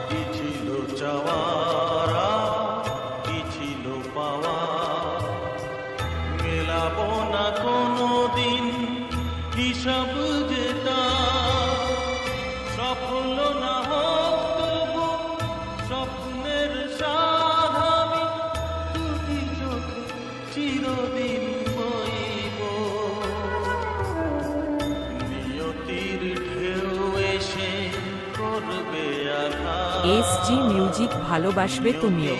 কি ছিল চাওয়ারা, কি ছিল পাওয়া, মেলাবো না কোনোদিন হিসাব যেটা। সফল না হোক তবু স্বপ্নের স্বাদ আমি দুটি চোখে চিরদিন বইব। নিয়তির ঢেউ এসে করবে আঘাত, SG মিউজিক, ভালোবাসবে তুমিও।